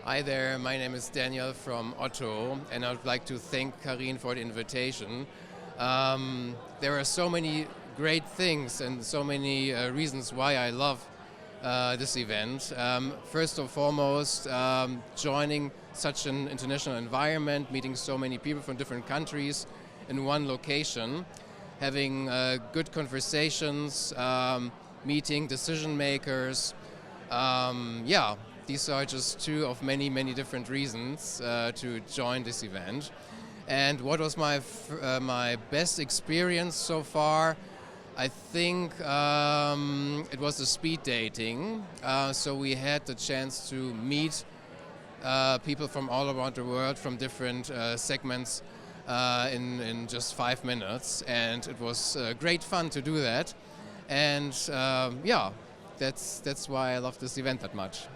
Hi there, my name is Daniel from Otto, and I would like to thank Karine for the invitation. There are so many great things and so many reasons why I love this event. First and foremost, joining such an international environment, meeting so many people from different countries in one location, having good conversations, meeting decision makers. These are just two of many, many different reasons to join this event. And what was my best experience so far? I think it was the speed dating. So we had the chance to meet people from all around the world from different segments in just 5 minutes, and it was great fun to do that. And that's why I love this event that much.